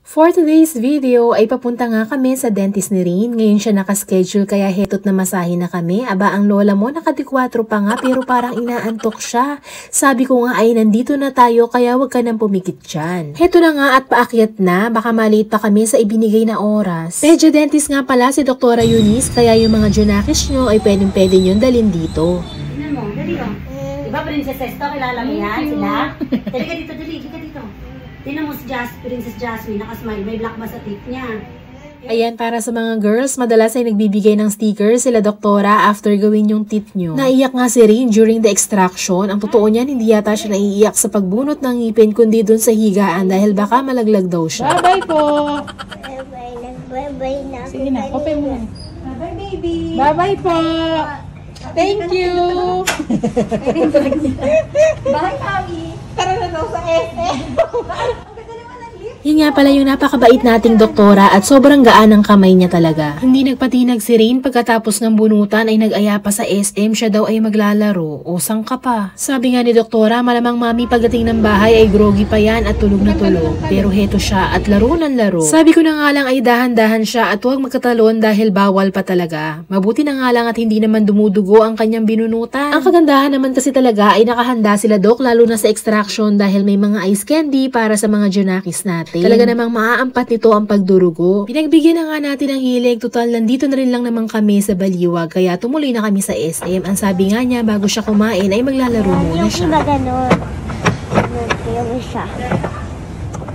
For today's video ay papunta nga kami sa dentist ni Rain. Ngayon siya nakaschedule kaya heto't na masahe na kami. Aba, ang lola mo nakadikwatro pa nga pero parang inaantok siya. Sabi ko nga ay nandito na tayo kaya wag ka nang pumikit dyan. Heto na nga at paakyat na, baka maliit pa kami sa ibinigay na oras. Pedyo dentist nga pala si Dr. Eunice kaya yung mga junakis nyo ay pwede nyo dalhin dito. Tignan mo, dali o. Diba Princess Esto, kilala mo yan sila? Dali ka dito, dali ka dito. Tignan mo si Princess Jasmine, nakasmile, may black ba sa teeth niya? Ayan, para sa mga girls, madalas ay nagbibigay ng stickers sila doktora after gawin yung teeth nyo. Naiyak nga si Rain during the extraction. Ang totoo niyan, hindi yata siya naiiyak sa pagbunot ng ngipin kundi dun sa higaan dahil baka malaglag daw siya. Bye-bye po! Bye-bye na. Sige na, open mo. Bye baby! Bye-bye po! Thank you! Bye mami! Tara na daw sa SM! Yun nga pala yung napakabait nating doktora at sobrang gaan ng kamay niya talaga. Hindi nagpatinag si Rain pagkatapos ng bunutan ay nag-aya pa sa SM siya daw ay maglalaro. O sang ka pa? Sabi nga ni doktora, malamang mami pagdating ng bahay ay groggy pa yan at tulog na tulog. Pero heto siya at laro ng laro. Sabi ko na nga lang ay dahan-dahan siya at huwag magkatalon dahil bawal pa talaga. Mabuti na nga lang at hindi naman dumudugo ang kanyang binunutan. Ang kagandahan naman kasi talaga ay nakahanda sila dok lalo na sa extraction dahil may mga ice candy para sa mga junakis natin. Talaga namang maaampat nito ang pagdurugo. Pinagbigyan na nga natin ng hilig. Total, nandito na rin lang naman kami sa Baliwag. Kaya tumuloy na kami sa SM. Ang sabi nga niya, bago siya kumain ay maglalaro muna siya. Yung iba ganun. Yung siya.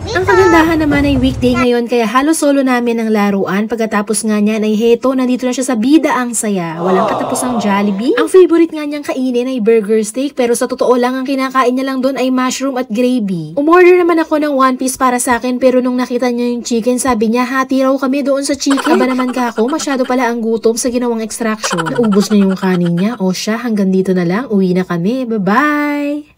Ang kagandahan naman ay weekday ngayon kaya halos solo namin ang laruan. Pagkatapos nga niyan ay heto, nandito na siya sa Bida ang Saya. Walang katapusang Jollibee. Ang favorite nga niyang kainin ay burger steak pero sa totoo lang ang kinakain niya lang doon ay mushroom at gravy. Umorder naman ako ng one piece para sa akin pero nung nakita niya yung chicken sabi niya hati raw kami doon sa chicken. Aba naman ka ako, masyado pala ang gutom sa ginawang extraction. Naubos niya yung kanin niya. O siya, hanggang dito na lang. Uwi na kami. Bye-bye!